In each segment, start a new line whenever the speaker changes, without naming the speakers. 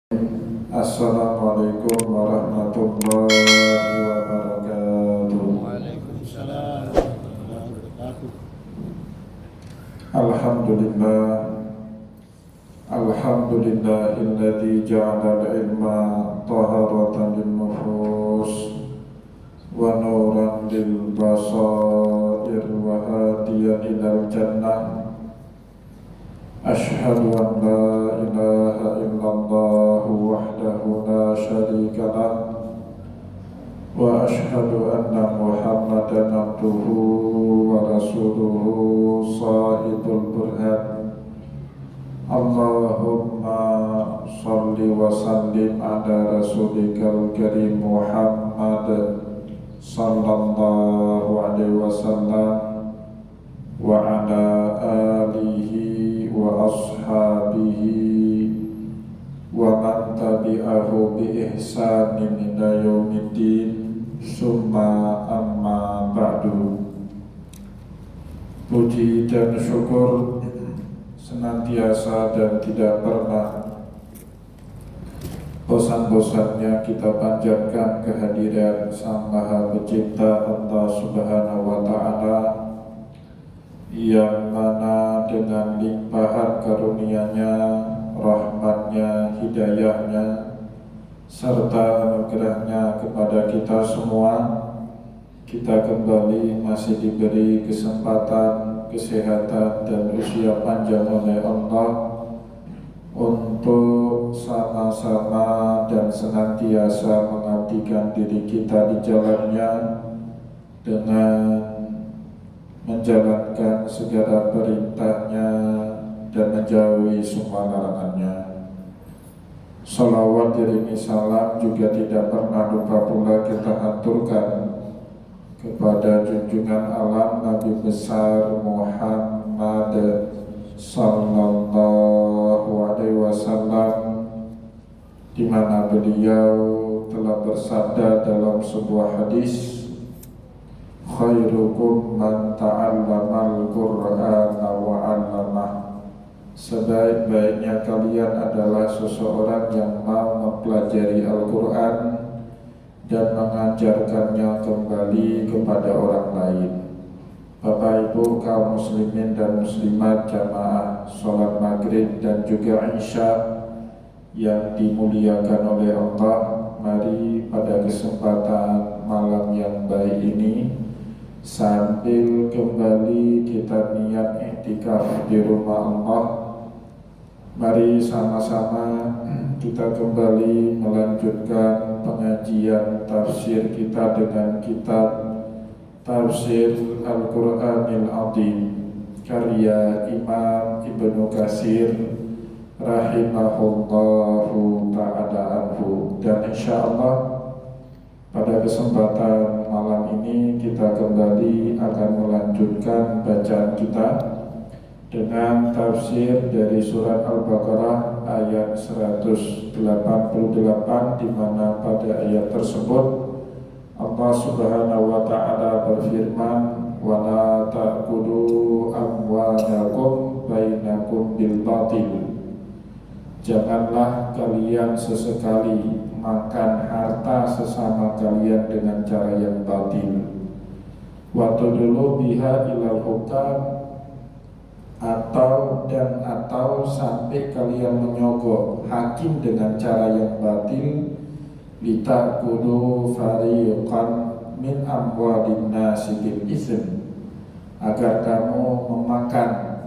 Assalamualaikum warahmatullahi wabarakatuh.
Waalaikumsalam warahmatullahi wabarakatuh.
Alhamdulillah, alhamdulillahilladzi ja'ala al-ilma taharatan lin-nufus wa nuran lil-basair wa hadiyan ilal jannah. Ashhadu an la ilaha illallah wahdahu la syarika lah wa ashhadu anna Muhammadan abduhu wa rasuluhu sahibul burhan. Allahumma salli wa sallim ala rasulikal karim Muhammad sallallahu alaihi wasallam wa ala alihi wa ashabihi wa man tabi'ahu bi ihsanin ila yaumiddin, summa amma ba'du. Puji dan syukur senantiasa dan tidak pernah bosan-bosannya kita panjatkan kehadiran Sang Maha Pencipta Allah Subhanahu wa Ta'ala, yang mana dengan limpahan karunia-Nya, rahmat-Nya, hidayah-Nya, serta anugerah-Nya kepada kita semua, kita kembali masih diberi kesempatan, kesehatan, dan usia panjang oleh Allah untuk sama-sama dan senantiasa mengabdikan diri kita di jalan-Nya dengan menjalankan segala perintah-Nya dan menjauhi semua larangan-Nya. Salawat diri salam juga tidak pernah lupa pula kita aturkan kepada junjungan alam Nabi besar Muhammad sallallahu alaihi wasallam, di mana beliau telah bersabda dalam sebuah hadis, khairukum man ta'allamal Qur'ana wa 'allamah. Sebaik-baiknya kalian adalah seseorang yang mau mempelajari Al-Quran dan mengajarkannya kembali kepada orang lain. Bapak Ibu kaum muslimin dan muslimat jamaah sholat maghrib dan juga isya yang dimuliakan oleh Allah, mari pada kesempatan malam yang baik ini, sambil kembali kita niat iktikaf di rumah Allah, mari sama-sama kita kembali melanjutkan pengajian tafsir kita dengan kitab Tafsir Al-Quranil Azim karya Imam Ibnu Katsir rahimahullahu ta'ala anhu. Dan insyaallah pada kesempatan malam ini kita kembali akan melanjutkan bacaan kita dengan tafsir dari surat Al-Baqarah ayat 188, di mana pada ayat tersebut Allah Subhanahu wa Ta'ala berfirman, wa la ta'kulu amwalakum bainakum bil batil. Janganlah kalian sesekali makan harta sesama kalian dengan cara yang batil. Wa tudlu biha ilal hukam, atau sampai kalian menyogok hakim dengan cara yang batil, litakulu fariqan min amwadin nasi bil ism, agar kamu memakan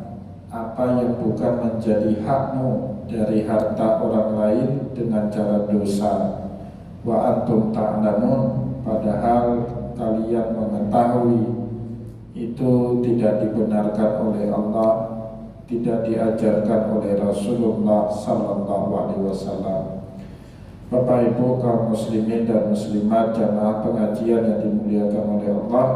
apa yang bukan menjadi hakmu dari harta orang lain dengan cara dosa. Wa antum ta'lamun, padahal kalian mengetahui itu tidak dibenarkan oleh Allah, tidak diajarkan oleh Rasulullah sallallahu alaihi wasallam. Bapak Ibu kaum muslimin dan muslimat jamaah pengajian yang dimuliakan oleh Allah,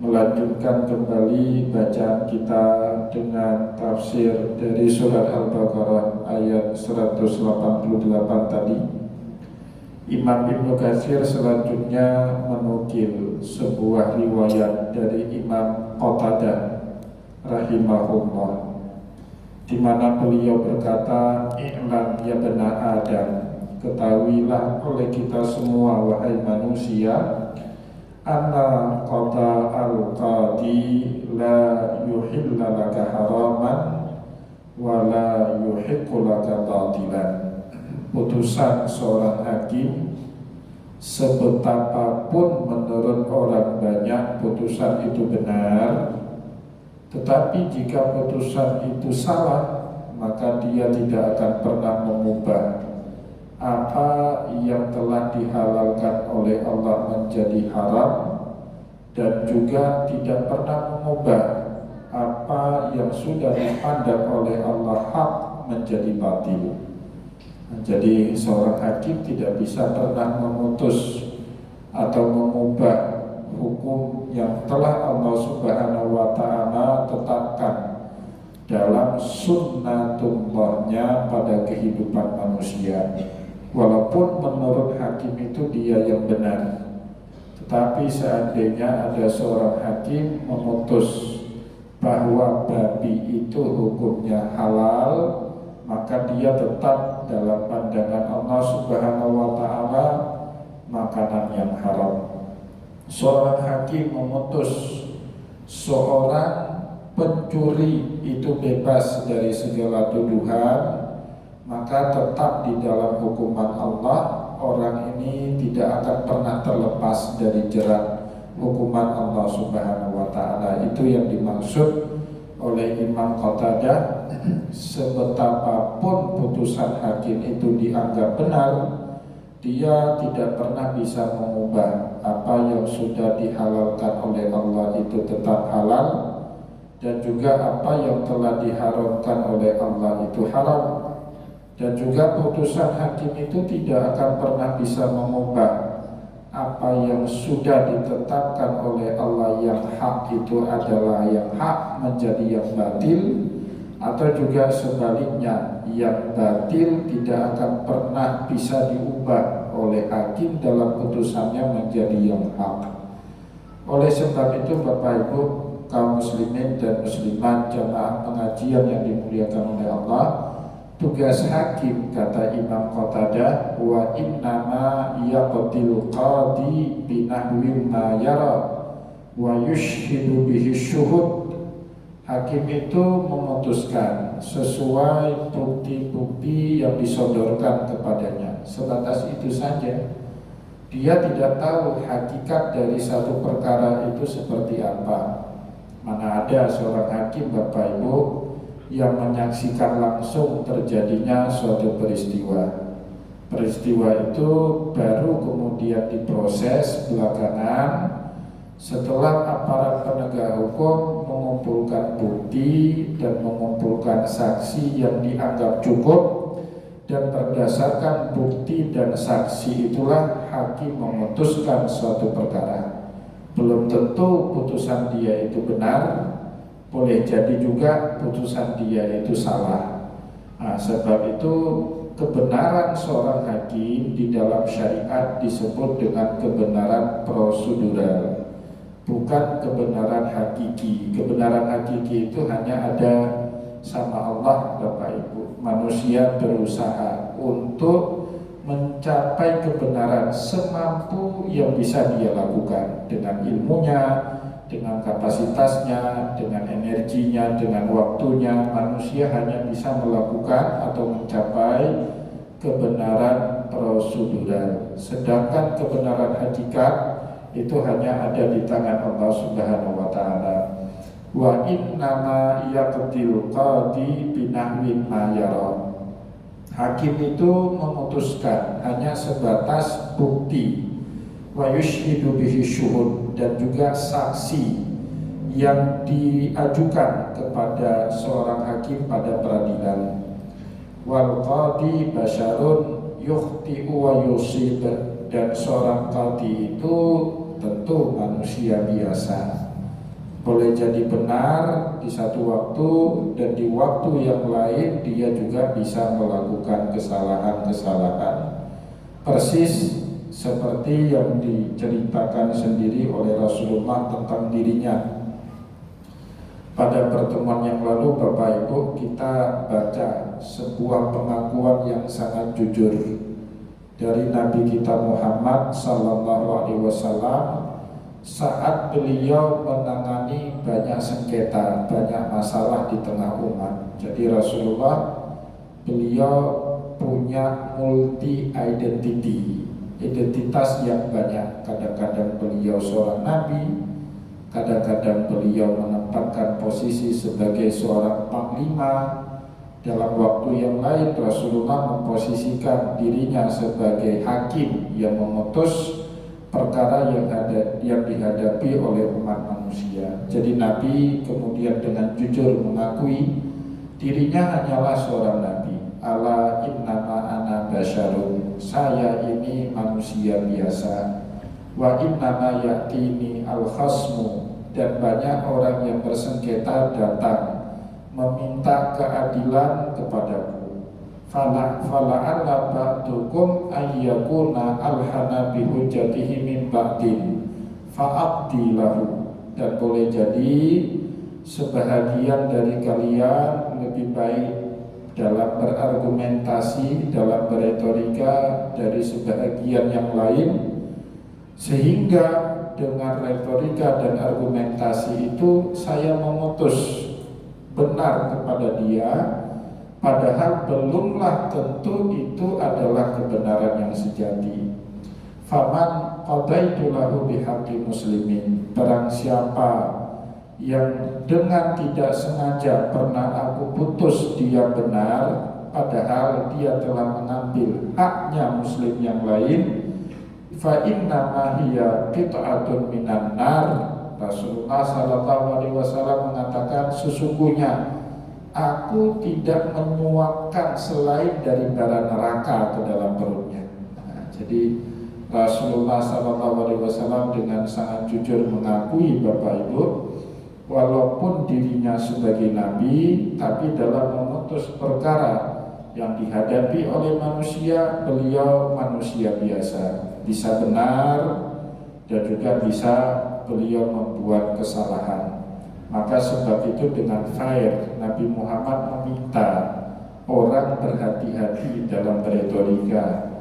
melanjutkan kembali bacaan kita dengan tafsir dari surat Al-Baqarah ayat 188 tadi. Imam Ibnu Katsir selanjutnya menukil sebuah riwayat dari Imam Qatadah rahimahullah, di mana beliau berkata, "I'lam ya bani Adam, ketahuilah oleh kita semua wahai manusia, anna qada al-qadi la yuhilla laka haraman wa la yuhiqqu laka batilan." Putusan seorang hakim, sebetapapun menurut orang banyak putusan itu benar, tetapi jika putusan itu salah, maka dia tidak akan pernah mengubah apa yang telah dihalalkan oleh Allah menjadi haram, dan juga tidak pernah mengubah apa yang sudah dipandang oleh Allah hak menjadi batil. Jadi seorang hakim tidak bisa pernah memutus atau mengubah hukum yang telah Allah Subhanahu wa Ta'ala tetapkan dalam sunnatullahnya pada kehidupan manusia. Walaupun menurut hakim itu dia yang benar, tetapi seandainya ada seorang hakim memutus bahwa babi itu hukumnya halal, maka dia tetap dalam pandangan Allah Subhanahu wa Ta'ala makanan yang haram. Seorang hakim memutus seorang pencuri itu bebas dari segala tuduhan, maka tetap di dalam hukuman Allah orang ini tidak akan pernah terlepas dari jerat hukuman Allah Subhanahu wa Ta'ala. Itu yang dimaksud oleh Imam Qatadah, sebetapapun putusan hakim itu dianggap benar, dia tidak pernah bisa mengubah apa yang sudah dihalalkan oleh Allah itu tetap halal, dan juga apa yang telah diharamkan oleh Allah itu haram. Dan juga putusan hakim itu tidak akan pernah bisa mengubah apa yang sudah ditetapkan oleh Allah yang hak itu adalah yang hak menjadi yang batil, atau juga sebaliknya, yang batil tidak akan pernah bisa diubah oleh hakim dalam putusannya menjadi yang hak. Oleh sebab itu Bapak Ibu kaum muslimin dan muslimat jamaah pengajian yang dimuliakan oleh Allah, tugas hakim, kata Imam Qatadah, wa innama yaqtil qadi binahwi ma yara wa yushhidu bihi syuhud. Hakim itu memutuskan sesuai bukti-bukti yang disodorkan kepadanya, sebatas itu saja. Dia tidak tahu hakikat dari satu perkara itu seperti apa. Mana ada seorang hakim Bapak Ibu yang menyaksikan langsung terjadinya suatu peristiwa. Peristiwa itu baru kemudian diproses belakangan setelah aparat penegak hukum mengumpulkan bukti dan mengumpulkan saksi yang dianggap cukup, dan berdasarkan bukti dan saksi itulah hakim memutuskan suatu perkara. Belum tentu putusan dia itu benar, boleh jadi juga putusan dia itu salah. Nah, sebab itu kebenaran seorang hakim di dalam syariat disebut dengan kebenaran prosedural, bukan kebenaran hakiki. Kebenaran hakiki itu hanya ada sama Allah Bapak Ibu. Manusia berusaha untuk mencapai kebenaran semampu yang bisa dia lakukan dengan ilmunya, dengan kapasitasnya, dengan energinya, dengan waktunya. Manusia hanya bisa melakukan atau mencapai kebenaran prosedural, sedangkan kebenaran hakikat itu hanya ada di tangan Allah Subhanahu wa Ta'ala. Wa innama yaqtil qadi binahwi ma yara. Hakim itu memutuskan hanya sebatas bukti, wa yushhidu bihi syuhud, dan juga saksi yang diajukan kepada seorang hakim pada peradilan. Wal qadi basyarun yukhti'u wa yusib, dan seorang qadi itu tentu manusia biasa, boleh jadi benar di satu waktu, dan di waktu yang lain dia juga bisa melakukan kesalahan-kesalahan, persis seperti yang diceritakan sendiri oleh Rasulullah tentang dirinya. Pada pertemuan yang lalu Bapak Ibu kita baca sebuah pengakuan yang sangat jujur dari Nabi kita Muhammad sallallahu alaihi wasallam saat beliau menangani banyak sengketa, banyak masalah di tengah umat. Jadi Rasulullah beliau punya multi identity, identitas yang banyak. Kadang-kadang beliau seorang nabi, kadang-kadang beliau menempatkan posisi sebagai seorang panglima. Dalam waktu yang lain Rasulullah memposisikan dirinya sebagai hakim yang memutus perkara yang dihadapi oleh umat manusia. Jadi Nabi kemudian dengan jujur mengakui dirinya hanyalah seorang nabi. Ala innama ana basyarun, saya ini manusia biasa. Wa innama ya'tini al-khasmu, dan banyak orang yang bersengketa datang meminta keadilan kepadaku. Fala'alla ba'dukum ayyakuna alhana bihujjatihi min ba'din fa'abdi lahu, dan boleh jadi sebahagian dari kalian lebih baik dalam berargumentasi, dalam beretorika dari sebahagian yang lain, sehingga dengan retorika dan argumentasi itu saya memutus benar kepada dia, padahal belumlah tentu itu adalah kebenaran yang sejati. Faman qadaitu lahu bihaqqi muslimin, barang siapa yang dengan tidak sengaja pernah aku putus dia benar, padahal dia telah mengambil haknya muslim yang lain, fa inna hiya qit'atun minan nar. Rasulullah sallallahu alaihi wasallam mengatakan, sesungguhnya aku tidak menyuapkan selain dari bara neraka ke dalam perutnya. Jadi Rasulullah sallallahu alaihi wasallam dengan sangat jujur mengakui Bapak Ibu, walaupun dirinya sebagai nabi, tapi dalam memutus perkara yang dihadapi oleh manusia, beliau manusia biasa, bisa benar dan juga bisa beliau membuat kesalahan. Maka sebab itu dengan fair Nabi Muhammad meminta orang berhati-hati dalam beretorika,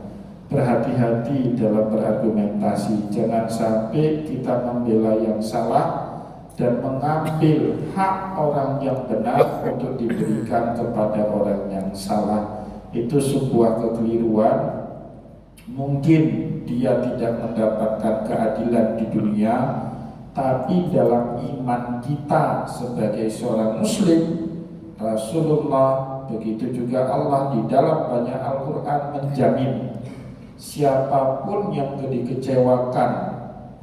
berhati-hati dalam berargumentasi. Jangan sampai kita membela yang salah dan mengambil hak orang yang benar untuk diberikan kepada orang yang salah. Itu sebuah kekeliruan. Mungkin dia tidak mendapatkan keadilan di dunia, tapi dalam iman kita sebagai seorang muslim, Rasulullah, begitu juga Allah di dalam banyak Al-Quran menjamin siapapun yang dikecewakan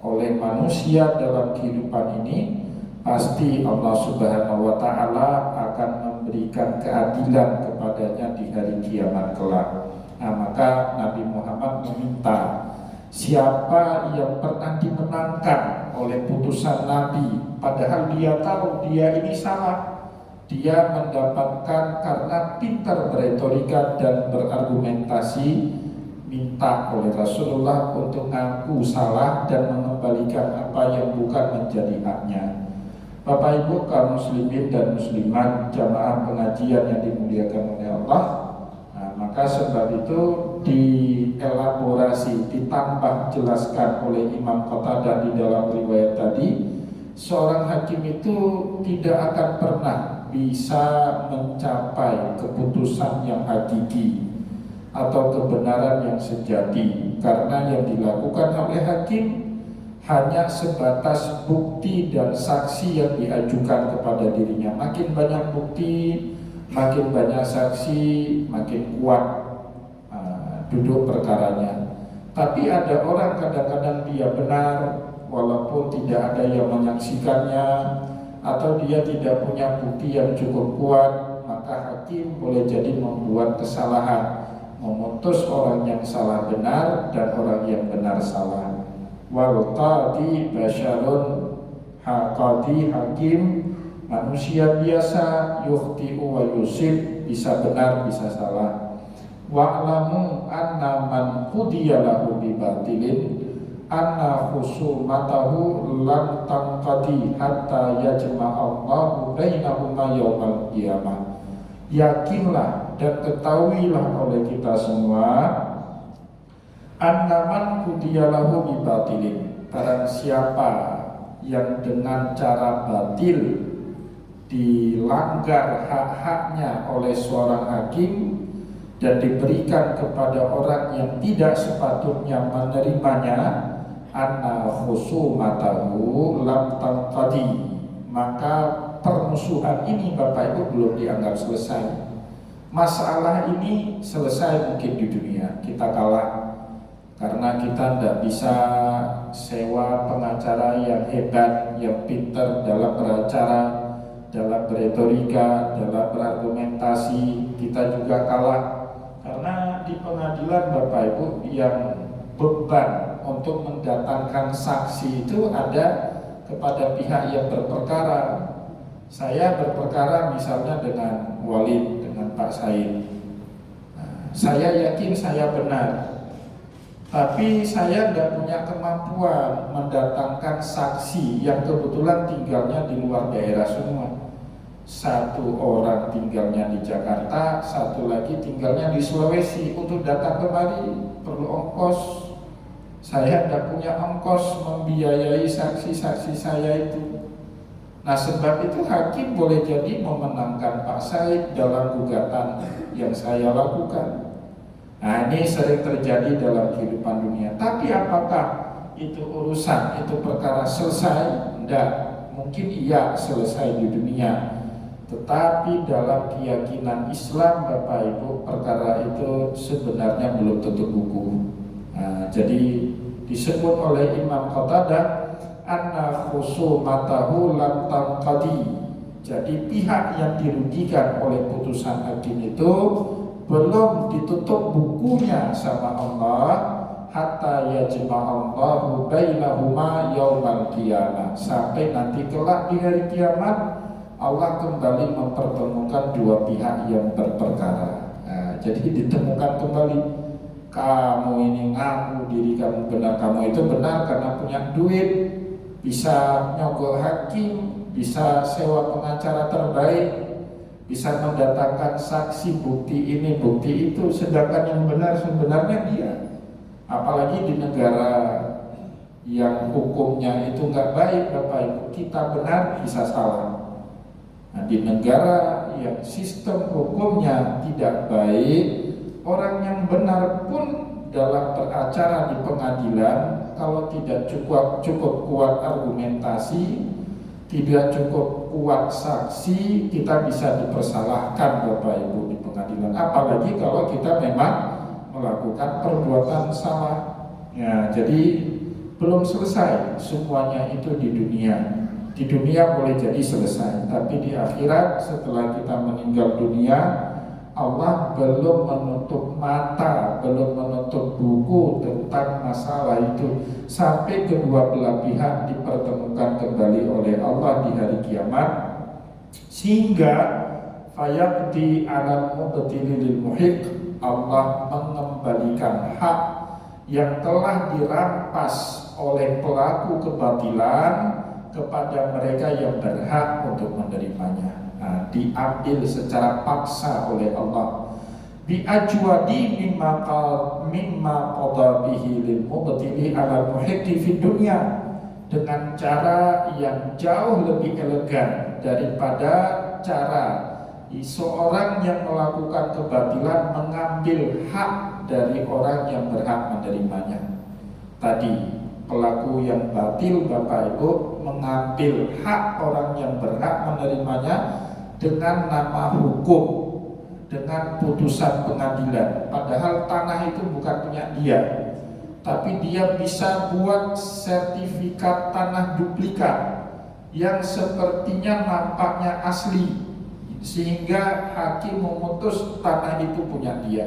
oleh manusia dalam kehidupan ini, pasti Allah Subhanahu wa Ta'ala akan memberikan keadilan kepadanya di hari kiamat kelak. Nah, maka Nabi Muhammad meminta siapa yang pernah dimenangkan oleh putusan Nabi, padahal dia tahu dia ini salah, dia mendapatkan karena pintar beretorika dan berargumentasi, minta oleh Rasulullah untuk ngaku salah dan mengembalikan apa yang bukan menjadi haknya. Bapak Ibu kaum muslimin dan muslimat, jamaah pengajian yang dimuliakan oleh Allah, maka sebab itu dielaborasi, ditambah jelaskan oleh Imam Qatadah di dalam riwayat tadi, seorang hakim itu tidak akan pernah bisa mencapai keputusan yang hakiki atau kebenaran yang sejati, karena yang dilakukan oleh hakim hanya sebatas bukti dan saksi yang diajukan kepada dirinya. Makin banyak bukti, makin banyak saksi, makin kuat duduk perkaranya. Tapi ada orang kadang-kadang dia benar walaupun tidak ada yang menyaksikannya, atau dia tidak punya bukti yang cukup kuat, maka hakim boleh jadi membuat kesalahan, memutus orang yang salah benar dan orang yang benar salah. Wal qadi basyarun, qadi hakim manusia biasa, yukhti'u wa yusib, bisa benar bisa salah. Wa'lamu anna man qudiya lahu bibatilin anna khusumatahu lam tanqadi hatta yajma'allahu bainahuma yaumal qiyamah. Yakinlah dan ketahuilah oleh kita semua, annaman kudiyalahu bibatilin, barang siapa yang dengan cara batil dilanggar hak-haknya oleh seorang hakim dan diberikan kepada orang yang tidak sepatutnya menerimanya, anna khusumatahu lam tanqadi, maka permusuhan ini Bapak Ibu belum dianggap selesai. Masalah ini selesai mungkin di dunia, kita kalah karena kita tidak bisa sewa pengacara yang hebat, yang pintar dalam beracara, dalam beretorika, dalam berargumentasi. Kita juga kalah karena di pengadilan Bapak Ibu yang beban untuk mendatangkan saksi itu ada kepada pihak yang berperkara. Saya berperkara misalnya dengan Walid, dengan Pak Said. Saya yakin saya benar, tapi saya tidak punya kemampuan mendatangkan saksi yang kebetulan tinggalnya di luar daerah semua. Satu orang tinggalnya di Jakarta, satu lagi tinggalnya di Sulawesi. Untuk datang kemari perlu ongkos. Saya tidak punya ongkos membiayai saksi-saksi saya itu. Nah, sebab itu hakim boleh jadi memenangkan Pak Said dalam gugatan yang saya lakukan. Nah, ini sering terjadi dalam kehidupan dunia. Tapi apakah itu urusan, itu perkara selesai? Tidak. Mungkin iya selesai di dunia. Tetapi dalam keyakinan Islam Bapak Ibu, perkara itu sebenarnya belum tentu buku. Nah, jadi disebut oleh Imam Qatadah anna khusumatahu lam tanqadi. Jadi pihak yang dirugikan oleh putusan hakim itu belum ditutup bukunya sama Allah hatta yajma'allahu bainahuma yaumal qiyamah, sampai nanti kelak di hari kiamat Allah kembali mempertemukan dua pihak yang berperkara. Nah, jadi ditemukan kembali, kamu ini ngaku diri kamu benar, kamu itu benar karena punya duit, bisa nyogok hakim, bisa sewa pengacara terbaik, bisa mendatangkan saksi, bukti ini, bukti itu, sedangkan yang benar sebenarnya dia. Apalagi di negara yang hukumnya itu nggak baik Bapak Ibu, kita benar bisa salah. Nah, di negara yang sistem hukumnya tidak baik, orang yang benar pun dalam beracara di pengadilan, kalau tidak cukup kuat argumentasi, tidak cukup kuat saksi, kita bisa dipersalahkan Bapak Ibu di pengadilan. Apalagi kalau kita memang melakukan perbuatan salah. Ya, jadi belum selesai semuanya itu di dunia. Di dunia boleh jadi selesai, tapi di akhirat setelah kita meninggal dunia, Allah belum menutup mata, belum menutup buku tentang masalah itu sampai kedua belah pihak dipertemukan kembali oleh Allah di hari kiamat, sehingga fayaqdi 'alal mubtili lil muhiq, Allah mengembalikan hak yang telah dirampas oleh pelaku kebatilan kepada mereka yang berhak untuk menerimanya. Nah, diambil secara paksa oleh Allah. Bi ajwadi mimma qada bihi lil mubtili ala muhiqqi fid dunya, dengan cara yang jauh lebih elegan daripada cara seorang yang melakukan kebatilan mengambil hak dari orang yang berhak menerimanya. Tadi pelaku yang batil Bapak Ibu mengambil hak orang yang berhak menerimanya dengan nama hukum, dengan putusan pengadilan. Padahal tanah itu bukan punya dia, tapi dia bisa buat sertifikat tanah duplikat yang sepertinya nampaknya asli, sehingga hakim memutus tanah itu punya dia.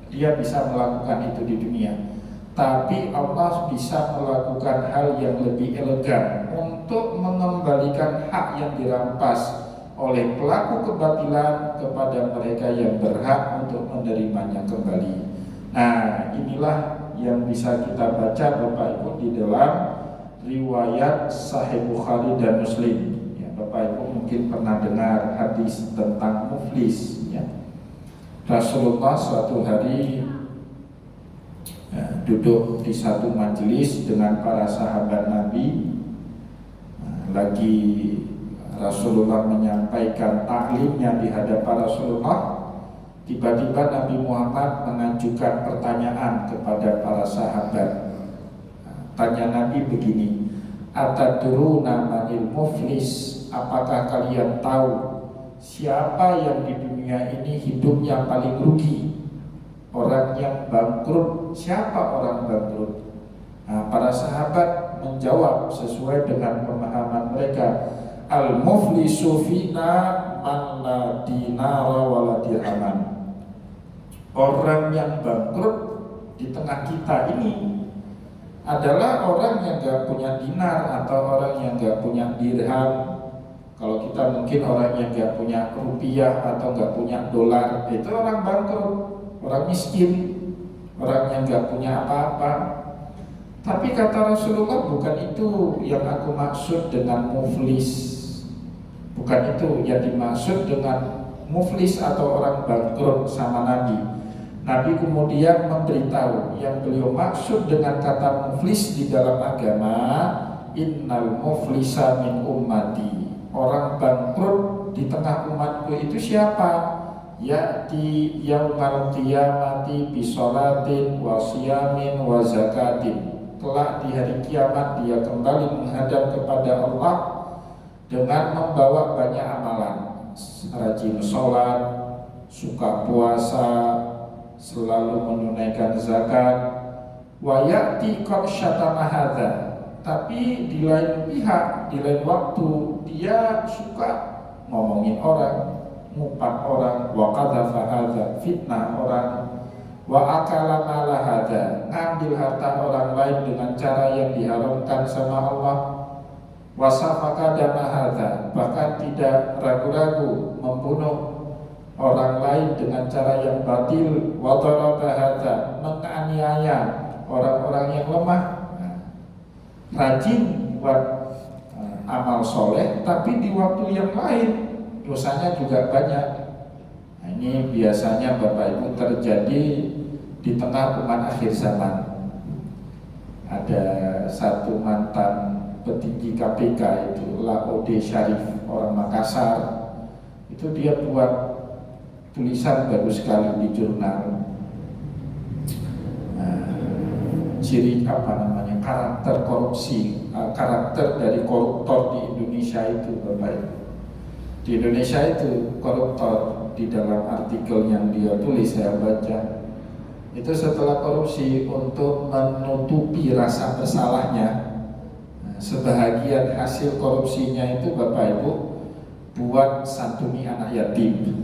Dia bisa melakukan itu di dunia. Tapi Allah bisa melakukan hal yang lebih elegan untuk mengembalikan hak yang dirampas oleh pelaku kebatilan kepada mereka yang berhak untuk menerimanya kembali. Nah, inilah yang bisa kita baca Bapak Ibu di dalam riwayat Sahih Bukhari dan Muslim. Ya, Bapak Ibu mungkin pernah dengar hadis tentang muflis. Ya. Rasulullah suatu hari duduk di satu majelis dengan para sahabat Nabi. Lagi Rasulullah menyampaikan taklimnya di hadapan Rasulullah, tiba-tiba Nabi Muhammad mengajukan pertanyaan kepada para sahabat. Tanya Nabi begini, atadruna manil muflis, apakah kalian tahu siapa yang di dunia ini hidupnya paling rugi? Orang yang bangkrut, siapa orang bangkrut? Nah, para sahabat menjawab sesuai dengan pemahaman mereka, al-muflisu fina man la dinara wa la dirhaman. Orang yang bangkrut di tengah kita ini adalah orang yang gak punya dinar atau orang yang gak punya dirham. Kalau kita mungkin orang yang gak punya rupiah atau gak punya dolar, itu orang bangkrut, orang miskin, orang yang gak punya apa-apa. Tapi kata Rasulullah, bukan itu yang aku maksud dengan muflis. Bukan itu yang dimaksud dengan muflis atau orang bangkrut sama Nabi. Nabi kemudian memberitahu yang beliau maksud dengan kata muflis di dalam agama, innal muflisa min ummati. Orang bangkrut di tengah umatku itu siapa? Ya'ti yaumal qiyamati bisolatin wa siyamin wa zakatin. Kelak di hari kiamat dia kembali menghadap kepada Allah dengan membawa banyak amalan, rajin sholat, suka puasa, selalu menunaikan zakat. Wa ya'ti qad syatama hadza, tapi di lain pihak, di lain waktu dia suka ngomongin orang, ngumpat orang, wa qadzafa hadza, fitnah orang, wa akala mala hadza, ngambil harta orang lain dengan cara yang diharamkan sama Allah, wa safaka dama hadza, bahkan tidak ragu-ragu membunuh orang lain dengan cara yang batil, wa daraba hadza, menganiaya orang-orang yang lemah. Rajin buat amal soleh, tapi di waktu yang lain dosanya juga banyak. Nah, ini biasanya Bapak Ibu terjadi di tengah umat akhir zaman. Ada satu mantan petinggi KPK itu, Laode Syarif, orang Makassar. Itu dia buat tulisan bagus sekali di jurnal. Ciri karakter korupsi, karakter dari koruptor di Indonesia itu, Bapak Ibu. Di Indonesia itu koruptor, di dalam artikel yang dia tulis saya baca, itu setelah korupsi untuk menutupi rasa bersalahnya, sebahagian hasil korupsinya itu Bapak Ibu buat santuni anak yatim.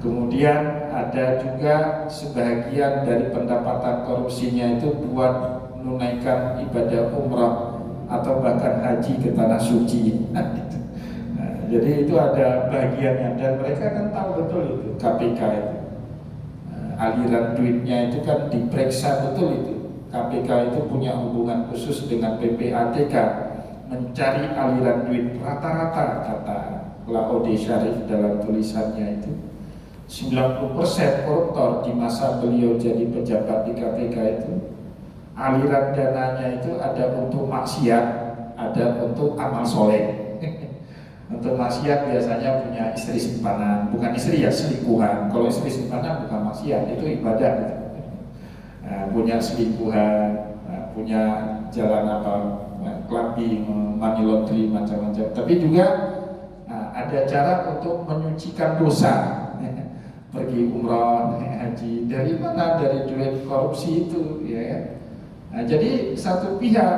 Kemudian ada juga sebahagian dari pendapatan korupsinya itu buat menunaikan ibadah umrah atau bahkan haji ke tanah suci. Jadi itu ada bagiannya, dan mereka kan tahu betul itu KPK itu. Aliran duitnya itu kan diperiksa betul itu. KPK itu punya hubungan khusus dengan PPATK, mencari aliran duit rata-rata, kata Laode Syarif dalam tulisannya itu. 90% koruptor di masa beliau jadi pejabat di KPK itu, aliran dananya itu ada untuk maksiat, ada untuk amal soleh. Untuk maksiat biasanya punya istri simpanan, bukan istri ya, selingkuhan. Kalau istri simpanan bukan maksiat, itu ibadah gitu. Nah, punya selingkuhan, punya jalan apa, clubbing, money laundry, macam-macam. Tapi juga ada cara untuk menyucikan dosa. Pergi umrah, haji, dari mana? Dari duit korupsi itu, ya. Nah, jadi satu pihak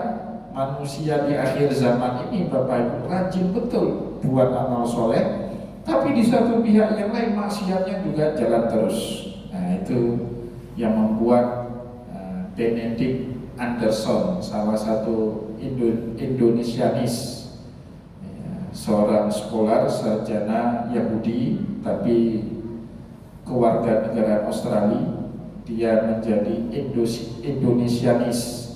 manusia di akhir zaman ini Bapak Ibu rajin betul buat amal soleh, tapi di satu pihak yang lain maksiatnya juga jalan terus. Nah, itu yang membuat Benedict Anderson, salah satu Indonesianis, seorang scholar sarjana Yahudi tapi kewarganegaraan Australia, dia menjadi Indonesianis,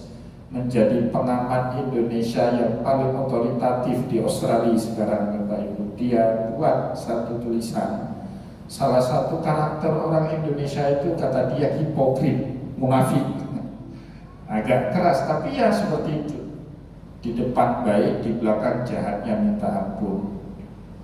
menjadi pengamat Indonesia yang paling otoritatif di Australia sekarang, Bapak Ibu. Dia buat satu tulisan, salah satu karakter orang Indonesia itu kata dia hipokrit, munafik, agak keras, tapi ya seperti itu. Di depan baik, di belakang jahatnya minta ampun.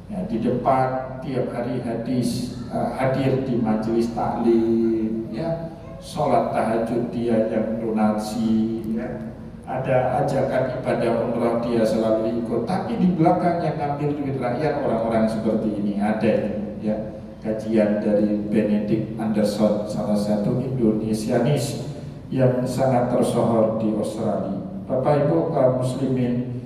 Ya, di depan tiap hari hadir di majelis taklim, ya, sholat tahajud dia yang donasi, ya, ada ajakan ibadah umrah dia selalu ikut. Tapi di belakang yang ngambil duit rakyat orang-orang seperti ini ada, ya. Kajian dari Benedict Anderson, salah satu Indonesianis yang sangat tersohor di Australia. Bapak Ibu kaum muslimin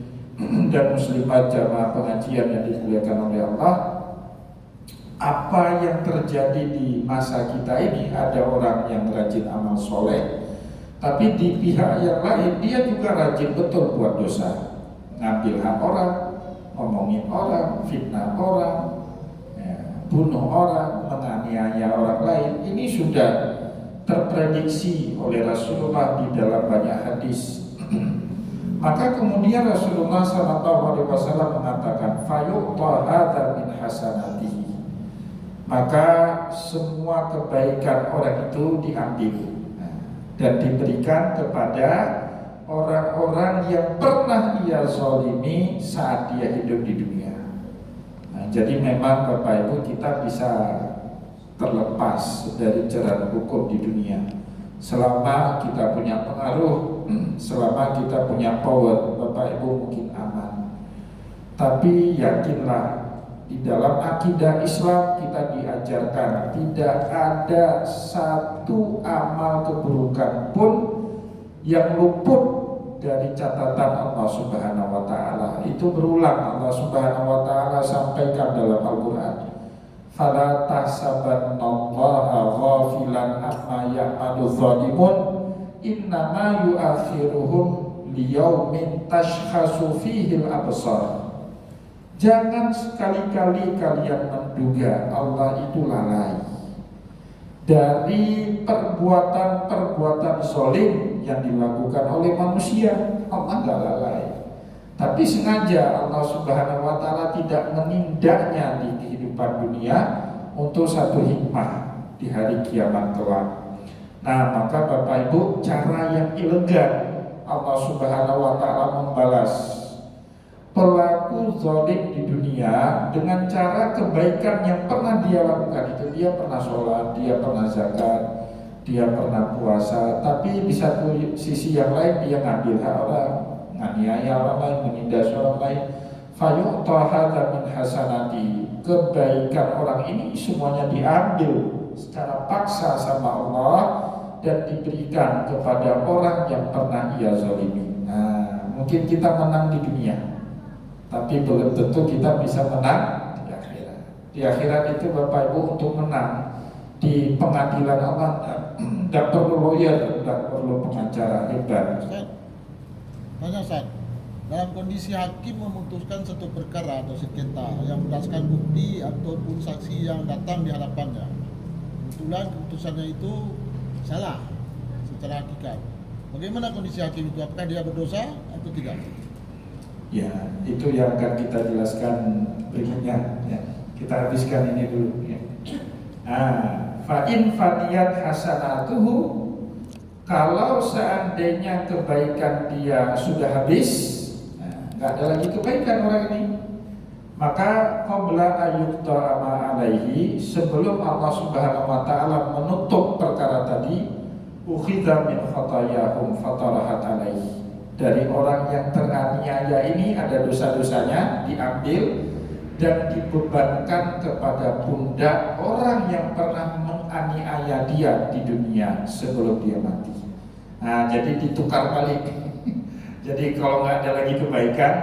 dan muslimat jamaah pengajian yang dimuliakan oleh Allah, apa yang terjadi di masa kita ini, ada orang yang rajin amal soleh, tapi di pihak yang lain dia juga rajin betul buat dosa, ngambil hak orang, ngomongin orang, fitnah orang, ya, bunuh orang, menganiaya orang lain. Ini sudah terprediksi oleh Rasulullah di dalam banyak hadis. Maka kemudian Rasulullah SAW mengatakan, fayu'ta hadza min hasanatihi. Maka semua kebaikan orang itu diambil dan diberikan kepada orang-orang yang pernah ia zalimi saat dia hidup di dunia. Nah, jadi memang Bapak Ibu kita bisa terlepas dari jerat hukum di dunia selama kita punya pengaruh, selama kita punya power. Bapak Ibu mungkin aman, tapi yakinlah di dalam akidah Islam kita diajarkan tidak ada satu amal keburukan pun yang luput dari catatan Allah Subhanahu wa taala. Itu berulang Allah Subhanahu wa taala sampaikan dalam Al-Qur'an. Fala tahsabannallaha ghafilan amma ya'malu dzalimun innama yu'akhiruhum liyaumin tashkhasu fihi al-absar. Jangan sekali-kali kalian menduga Allah itu lalai dari perbuatan-perbuatan zalim yang dilakukan oleh manusia. Allah nggak lalai, tapi sengaja Allah Subhanahu wa taala tidak menindaknya di kehidupan dunia untuk satu hikmah di hari kiamat kelak. Nah, maka Bapak Ibu, cara yang elegan Allah Subhanahu wa taala membalas pelaku zalim di dunia dengan cara kebaikan yang pernah dia lakukan. Itu dia pernah sholat, dia pernah zakat, dia pernah puasa, tapi di satu sisi yang lain dia ngambil hak orang, nganiaya orang lain, menindas orang lain. Fayu'ta hadza min hasanati. Kebaikan orang ini semuanya diambil secara paksa sama Allah dan diberikan kepada orang yang pernah ia zalimi. Nah, mungkin kita menang di dunia, tapi belum tentu kita bisa menang di akhirat. Di akhirat itu Bapak Ibu untuk menang di pengadilan Allah tidak perlu lawyer, tidak perlu pengacara hebat.
Tanya Ustaz, dalam kondisi hakim memutuskan satu perkara atau sengketa yang berdasarkan bukti ataupun saksi yang datang di hadapannya, kebetulan keputusannya itu salah secara hakikat, bagaimana kondisi hakim itu? Apakah dia berdosa atau tidak?
Ya, itu yang akan kita jelaskan berikutnya. Ya, kita habiskan ini dulu. Ya. Fa'in faniyat hasanatuhu, kalau seandainya kebaikan dia sudah habis, nggak ada lagi kebaikan orang ini, maka qabla ayyuqta ma alaihi, sebelum Allah Subhanahu wa taala menutup perkara tadi, ukhidha min khatayahum fatarahat alaihi. Dari orang yang teraniaya ini ada dosa-dosanya diambil dan dibebankan kepada pundak orang yang pernah menganiaya dia di dunia sebelum dia mati. Nah, jadi ditukar balik. Jadi kalau nggak ada lagi kebaikan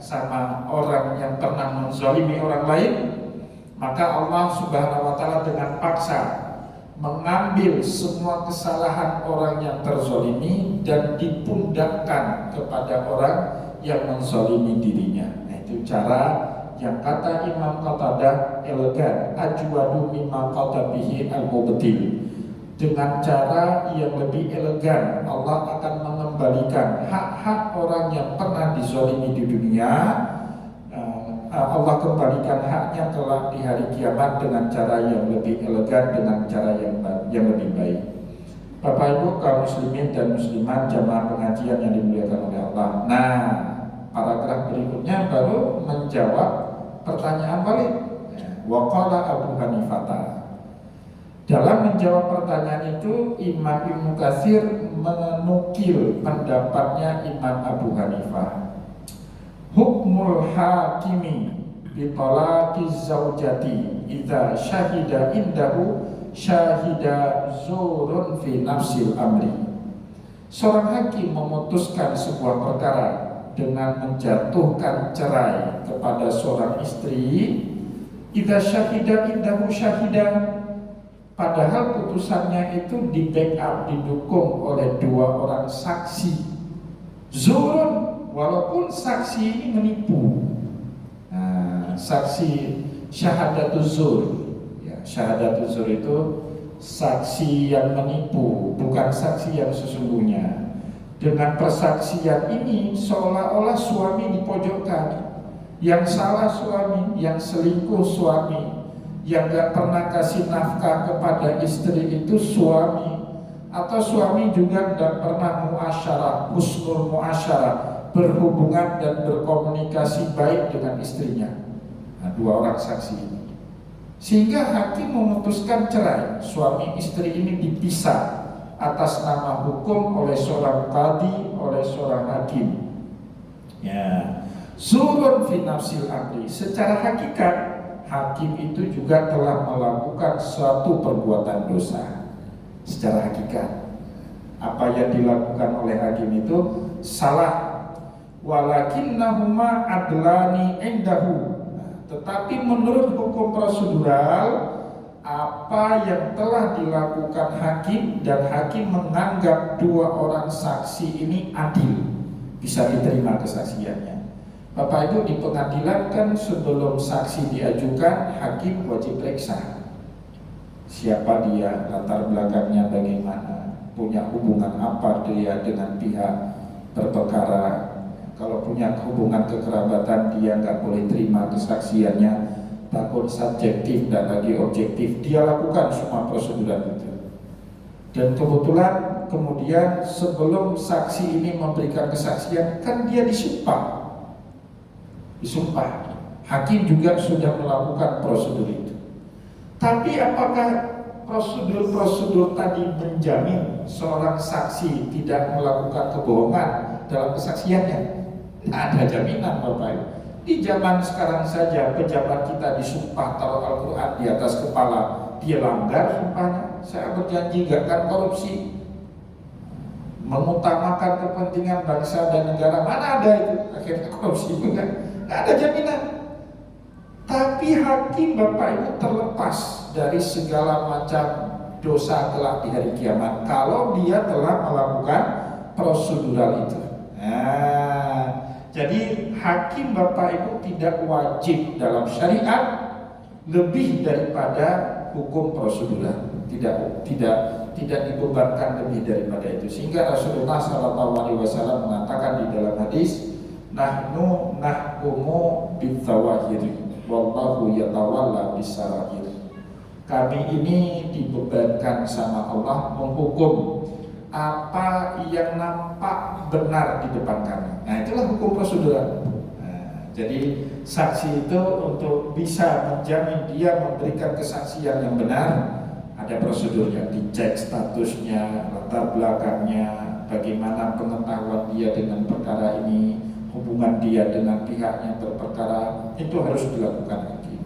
sama orang yang pernah menzalimi orang lain, maka Allah Subhanahu wa taala dengan paksa mengambil semua kesalahan orang yang terzalimi dan dipundakkan kepada orang yang menzalimi dirinya. Nah, itu cara yang kata Imam Qatadah elegan, ajwadu mimma qata bihi al-mubtil. dengan cara yang lebih elegan. Allah akan mengembalikan hak-hak orang yang pernah dizalimi di dunia. Allah kembalikan haknya kelak di hari kiamat dengan cara yang lebih elegan, dengan cara yang lebih baik. Bapak Ibu kaum muslimin dan muslimat jamaah pengajian yang dimuliakan oleh Allah. Nah, paragraf berikutnya baru menjawab pertanyaan balik. Wa qala Abu Hanifah. Dalam menjawab pertanyaan itu, Imam Ibnu Katsir menukil pendapatnya Imam Abu Hanifah. Hukmul hakimi bitolaki zaujati idza syahida indahu syahida zurun fi nafsil amri. Seorang hakim memutuskan sebuah perkara dengan menjatuhkan cerai kepada seorang istri. Idza syahida indahu syahida, padahal putusannya itu di backup, didukung oleh 2 orang saksi. Zurun, walaupun saksi ini menipu. Nah, saksi syahadatuz zur. Ya, syahadatuz zur itu saksi yang menipu, bukan saksi yang sesungguhnya. Dengan persaksian ini seolah-olah suami dipojokkan. Yang salah suami, yang selingkuh suami, yang gak pernah kasih nafkah kepada istri itu suami, atau suami juga gak pernah muasyarah, husnul muasyarah, berhubungan dan berkomunikasi baik dengan istrinya. Nah, 2 orang saksi ini, sehingga hakim memutuskan cerai. Suami istri ini dipisah atas nama hukum oleh seorang qadhi, oleh seorang hakim. Ya, zurun fi nafsil amri. Secara hakikat hakim itu juga telah melakukan suatu perbuatan dosa. Secara hakikat apa yang dilakukan oleh hakim itu salah. Walakinnahuma adlani indahu. Tetapi menurut hukum prosedural, apa yang telah dilakukan hakim, dan hakim menganggap 2 orang saksi ini adil, bisa diterima kesaksiannya. Bapak Ibu, di pengadilan kan sebelum saksi diajukan, hakim wajib periksa siapa dia, latar belakangnya bagaimana, punya hubungan apa dia dengan pihak berperkara. Kalau punya hubungan kekerabatan, dia nggak boleh terima kesaksiannya, takut subjektif dan lagi objektif. Dia lakukan semua prosedur itu. Dan kebetulan kemudian sebelum saksi ini memberikan kesaksian, kan dia disumpah. Hakim juga sudah melakukan prosedur itu. Tapi apakah prosedur-prosedur tadi menjamin seorang saksi tidak melakukan kebohongan dalam kesaksiannya? Tidak ada jaminan, Bapak Ibu. Di zaman sekarang saja pejabat kita disumpah taruh Al-Quran di atas kepala, dia langgar sumpahnya. Saya berjanji gak akan korupsi, mengutamakan kepentingan bangsa dan negara. Mana ada itu? Akhirnya korupsi juga. Gak ada jaminan. Tapi hakim, Bapak Ibu, terlepas dari segala macam dosa kelak di hari kiamat kalau dia telah melakukan prosedural itu. Nah, jadi hakim, Bapak Ibu, tidak wajib dalam syariat lebih daripada hukum prosedural. Tidak dibebankan lebih daripada itu. Sehingga Rasulullah SAW mengatakan di dalam hadis, nahnu nahkumu bitsawahir wallahu yatawalla bisarahir. Kami ini dibebankan sama Allah menghukum apa yang nampak benar di depan kami. Nah, itulah hukum prosedural. Nah, jadi saksi itu untuk bisa menjamin dia memberikan kesaksian yang benar, ada prosedurnya, dicek statusnya, latar belakangnya, bagaimana pengetahuan dia dengan perkara ini, hubungan dia dengan pihak yang berperkara, itu harus dilakukan hakim.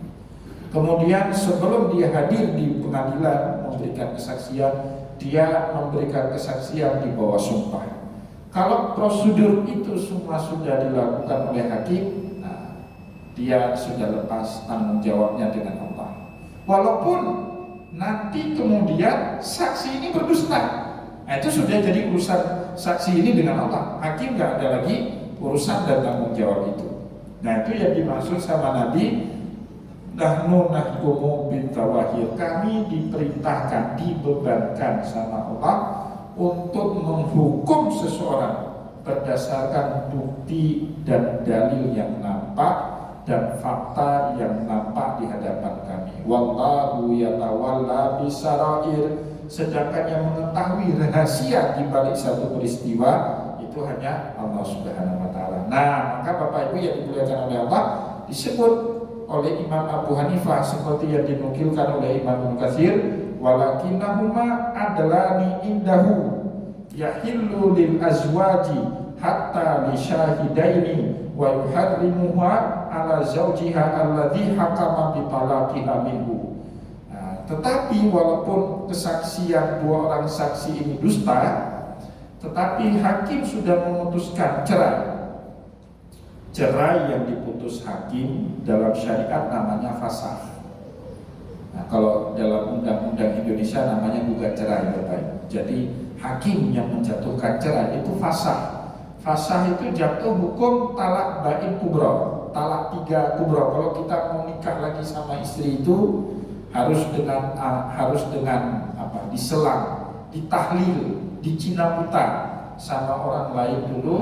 Kemudian sebelum dia hadir di pengadilan memberikan kesaksian, dia memberikan kesaksian di bawah sumpah. Kalau prosedur itu semua sudah dilakukan oleh hakim, nah, dia sudah lepas tanggung jawabnya dengan Allah. Walaupun nanti kemudian saksi ini berdusta, nah, itu sudah jadi urusan saksi ini dengan Allah. Hakim nggak ada lagi urusan dan tanggung jawab itu. Nah, itu yang dimaksud sama Nabi, nahnu nahkumu bitawahir, kami diperintahkan, dibebankan sama Allah untuk menghukum seseorang berdasarkan bukti dan dalil yang nampak dan fakta yang nampak di hadapan kami. Wallahu yatawalla bisarair, sedangkan yang mengetahui rahasia di balik satu peristiwa itu hanya Allah Subhanahu wa taala. Nah, maka Bapak Ibu yang dimuliakan oleh Allah, disebut oleh Imam Abu Hanifah seperti yang dinukilkan oleh Imam Ibnu Katsir, walakinnahuma adlani indahu yahillu lil azwaji hatta li syahidaini wa yuharrimuha ala zawjiha alladhi hakama bi talaqiha minhu. Nah, tetapi walaupun kesaksian dua orang saksi ini dusta, tetapi hakim sudah memutuskan cerai. Cerai yang diputus hakim dalam syariat namanya fasakh. Nah, kalau dalam undang-undang Indonesia namanya gugat cerai, Bapak. Jadi hakim yang menjatuhkan cerai itu fasakh. Fasakh itu jatuh hukum talak bain kubro, talak 3 kubro. Kalau kita mau nikah lagi sama istri itu harus dengan diselang, ditahlil, dicinabuta sama orang lain dulu,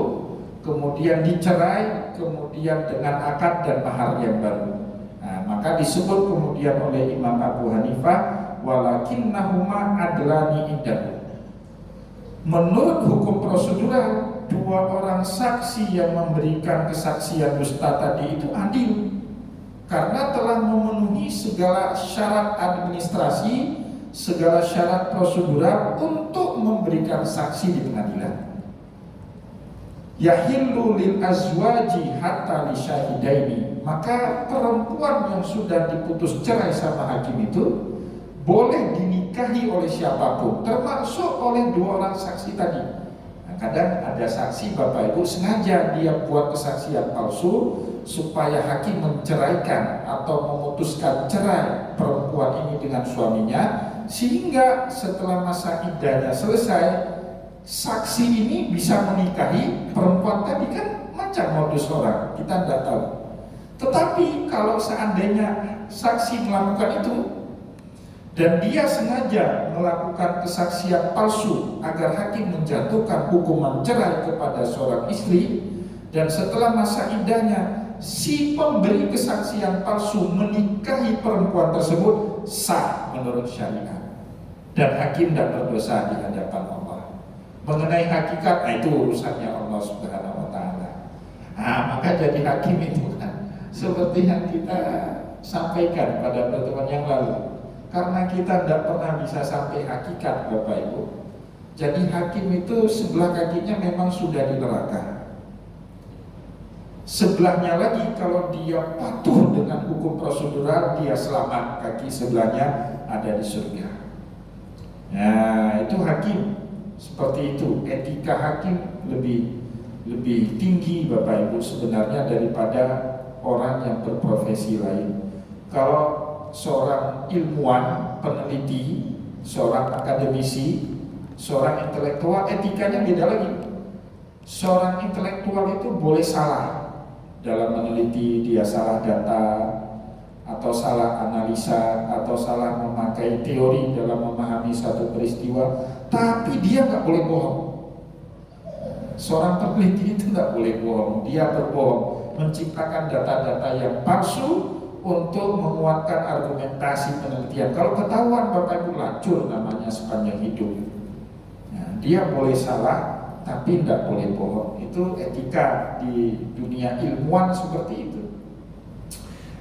kemudian dicerai, kemudian dengan akad dan mahar yang baru. Nah, maka disebut kemudian oleh Imam Abu Hanifah walakinnahuma adlani indahu. Menurut hukum prosedural, dua orang saksi yang memberikan kesaksian dusta tadi itu adil karena telah memenuhi segala syarat administrasi, segala syarat prosedural untuk memberikan saksi di pengadilan. Yahillu lil azwaji hatta li syahidaini, maka perempuan yang sudah diputus cerai sama hakim itu boleh dinikahi oleh siapapun, termasuk oleh dua orang saksi tadi. Nah, kadang ada saksi Bapak Ibu sengaja dia buat kesaksian palsu supaya hakim menceraikan atau memutuskan cerai perempuan ini dengan suaminya, sehingga setelah masa iddahnya selesai, saksi ini bisa menikahi perempuan tadi. Kan macam modus orang, kita tidak tahu. Tetapi kalau seandainya saksi melakukan itu dan dia sengaja melakukan kesaksian palsu agar hakim menjatuhkan hukuman cerai kepada seorang istri, dan setelah masa iddahnya si pemberi kesaksian palsu menikahi perempuan tersebut, sah menurut syariat dan hakim tidak berdosa di hadapan Allah. Mengenai hakikat, nah itu urusannya Allah Subhanahu wa taala. Nah, maka jadi hakim itu kan seperti yang kita sampaikan pada pertemuan yang lalu. Karena kita tidak pernah bisa sampai hakikat, Bapak Ibu. Jadi hakim itu sebelah kakinya memang sudah di neraka. Sebelahnya lagi kalau dia patuh dengan hukum prosedural, dia selamat, kaki sebelahnya ada di surga. Nah, itu hakim seperti itu. Etika hakim lebih tinggi, Bapak Ibu, sebenarnya daripada orang yang berprofesi lain. Kalau seorang ilmuwan, peneliti, seorang akademisi, seorang intelektual, etikanya beda lagi. Seorang intelektual itu boleh salah dalam meneliti, dia salah data atau salah analisa atau salah memakai teori dalam memahami satu peristiwa, tapi dia nggak boleh bohong. Seorang peneliti itu nggak boleh bohong, dia berbohong, menciptakan data-data yang palsu untuk menguatkan argumentasi penelitian. Kalau ketahuan Bapak Ibu, lacur namanya sepanjang hidup. Nah, dia boleh salah tapi tidak boleh bohong. Itu etika di dunia ilmuwan seperti itu.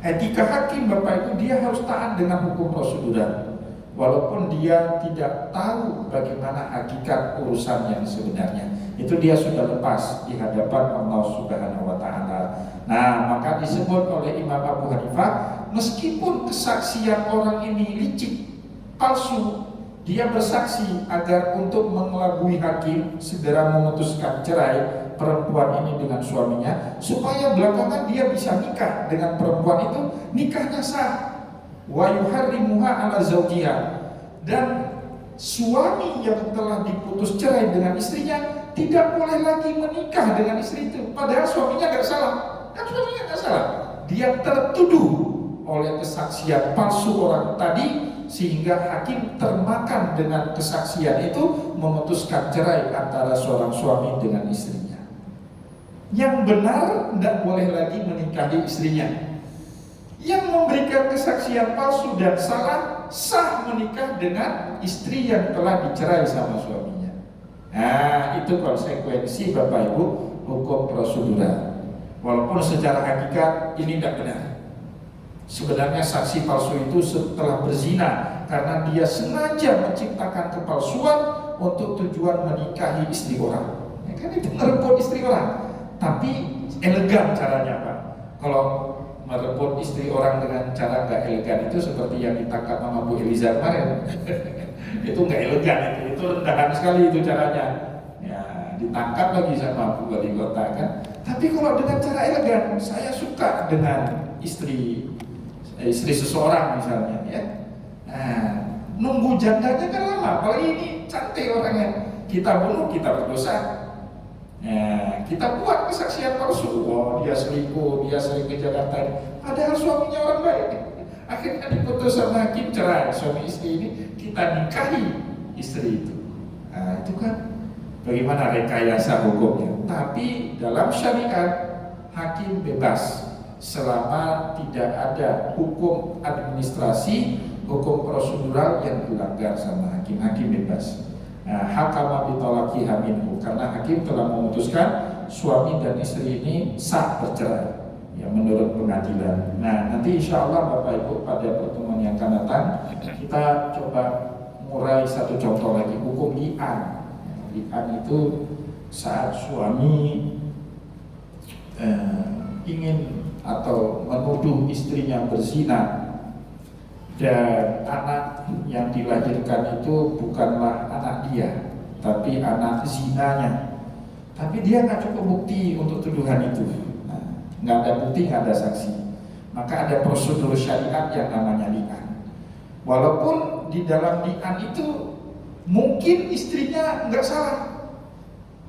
Etika hakim, Bapak Ibu, dia harus taat dengan hukum prosedural, walaupun dia tidak tahu bagaimana hakikat urusan yang sebenarnya. Itu dia sudah lepas di hadapan Allah Subhanahu wa taala. Nah, maka disebut oleh Imam Abu Hanifah, meskipun kesaksian orang ini licik, palsu, dia bersaksi agar untuk mengelabui hakim segera memutuskan cerai perempuan ini dengan suaminya, supaya belakangan dia bisa nikah dengan perempuan itu, nikahnya sah. Wa yuharrimuha ala zawjiha, dan suami yang telah diputus cerai dengan istrinya tidak boleh lagi menikah dengan istri itu, padahal suaminya nggak salah. Kan suaminya nggak salah, dia tertuduh oleh kesaksian palsu orang tadi, sehingga hakim termakan dengan kesaksian itu memutuskan cerai antara seorang suami dengan istrinya. Yang benar tidak boleh lagi menikahi istrinya. Yang memberikan kesaksian palsu dan salah sah menikah dengan istri yang telah dicerai sama suaminya. Nah, itu konsekuensi Bapak Ibu hukum prosedural. Walaupun secara hakikat ini tidak benar. Sebenarnya saksi palsu itu setelah berzina karena dia sengaja menciptakan kepalsuan untuk tujuan menikahi istri orang. Ya kan, itu merebut istri orang. Tapi elegan caranya Pak. Kalau merebut istri orang dengan cara nggak elegan itu seperti yang ditangkap sama Bu Eliza kemarin. Itu nggak elegan, itu rendahan sekali itu caranya. Ya, ditangkap lagi sama Bu Wali Kota kan. Tapi kalau dengan cara elegan, saya suka dengan istri seseorang misalnya ya. Nah, nunggu jandanya kan lama. Apalagi ini cantik orangnya, kita bunuh, kita berdosa. Nah, kita buat kesaksian palsu. Oh, dia selingkuh, dia sering ke Jakarta. Padahal suaminya orang baik. Akhirnya diputus sama hakim cerai. Suami istri ini kita nikahi istri itu. Nah, itu kan bagaimana rekayasa hukumnya. Tapi dalam syariat hakim bebas selama tidak ada hukum administrasi, hukum prosedural yang dilanggar sama hakim. Hakim bebas. Hakama bitolaki haminhu, karena hakim telah memutuskan suami dan istri ini sah bercerai ya menurut pengadilan. Nah, nanti insya Allah Bapak Ibu pada pertemuan yang akan datang kita coba murai satu contoh lagi, hukum li'an. Li'an itu saat suami ingin atau menuduh istrinya berzina dan anak yang dilahirkan itu bukanlah anak dia, tapi anak zinanya. Tapi dia nggak cukup bukti untuk tuduhan itu. Nah, nggak ada bukti, nggak ada saksi. Maka ada prosedur syariat yang namanya li'an. Walaupun di dalam li'an itu mungkin istrinya nggak salah,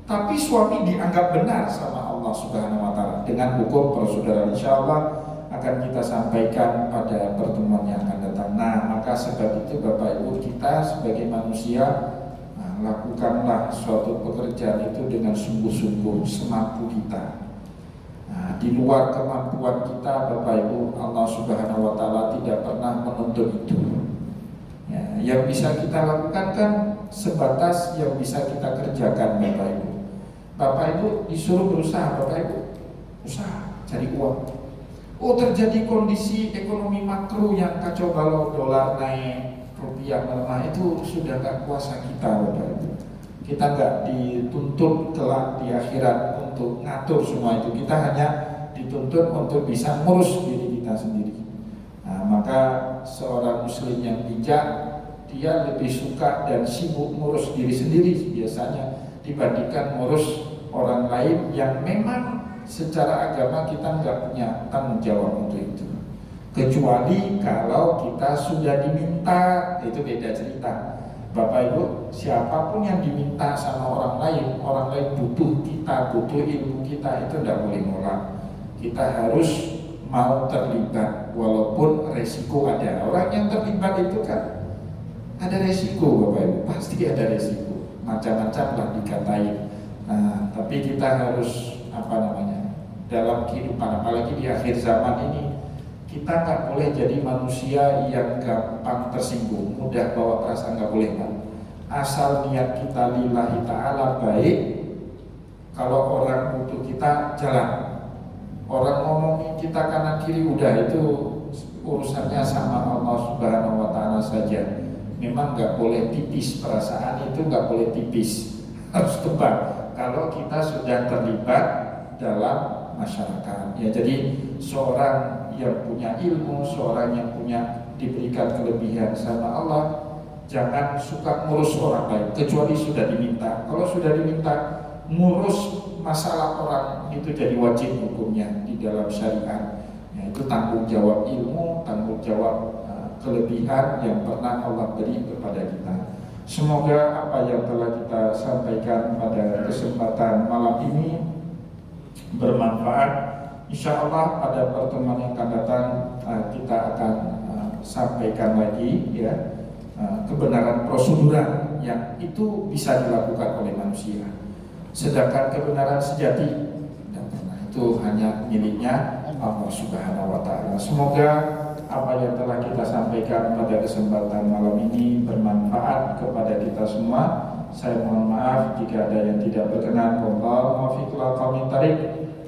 tapi suami dianggap benar sama Allah Subhanahu Wa Taala dengan hukum prosedural. Insya Allah akan kita sampaikan pada pertemuan yang akan datang. Nah, maka sebab itu Bapak Ibu, kita sebagai manusia lakukanlah suatu pekerjaan itu dengan sungguh-sungguh semampu kita. Nah, di luar kemampuan kita Bapak Ibu, Allah Subhanahu Wa Taala tidak pernah menuntut itu. Ya, yang bisa kita lakukan kan sebatas yang bisa kita kerjakan Bapak Ibu. Bapak Ibu disuruh berusaha, Bapak Ibu usaha cari uang. Oh, terjadi kondisi ekonomi makro yang kacau balau, dolar naik, rupiah melemah, itu sudah gak kuasa kita Bapak Ibu. Kita gak dituntut kelak di akhirat untuk ngatur semua itu. Kita hanya dituntut untuk bisa ngurus diri kita sendiri. Nah, maka seorang muslim yang bijak, dia lebih suka dan sibuk ngurus diri sendiri biasanya dibandingkan ngurus orang lain yang memang secara agama kita nggak punya tanggung jawab untuk itu. Kecuali kalau kita sudah diminta, itu beda cerita. Bapak Ibu, siapapun yang diminta sama orang lain butuh kita, butuh ilmu kita, itu tidak boleh nolak. Kita harus mau terlibat walaupun resiko ada. Orang yang terlibat itu kan ada resiko Bapak Ibu, pasti ada resiko. Macam-macam lah dikatain. Nah, tapi kita harus dalam kehidupan, apalagi di akhir zaman ini, kita nggak boleh jadi manusia yang gampang tersinggung, mudah bawa perasaan, nggak boleh Pak. Asal niat kita lillahi ta'ala baik, kalau orang butuh kita jalan. Orang ngomongin kita kanan kiri udah itu urusannya sama Allah Subhanahu Wa Taala saja. Memang nggak boleh tipis, perasaan itu nggak boleh tipis, harus tebal. Kalau kita sudah terlibat dalam masyarakat, ya jadi seorang yang punya ilmu, seorang yang punya diberikan kelebihan sama Allah, jangan suka ngurus orang lain kecuali sudah diminta. Kalau sudah diminta, ngurus masalah orang itu jadi wajib hukumnya di dalam syariat. Ya, itu tanggung jawab ilmu, tanggung jawab kelebihan yang pernah Allah beri kepada kita. Semoga apa yang telah kita sampaikan pada kesempatan malam ini bermanfaat Insya Allah pada pertemuan yang akan datang kita akan sampaikan lagi ya kebenaran prosedural yang itu bisa dilakukan oleh manusia. Sedangkan kebenaran sejati dan itu hanya miliknya Allah Subhanahu wa taala. Semoga apa yang telah kita sampaikan pada kesempatan malam ini bermanfaat kepada kita semua. Saya mohon maaf jika ada yang tidak berkenan. Wallahu muwaffiq ila aqwamit thariq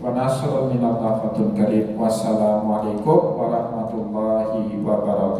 wa nasrun minallahi fatun karim. Wassalamualaikum warahmatullahi wabarakatuh.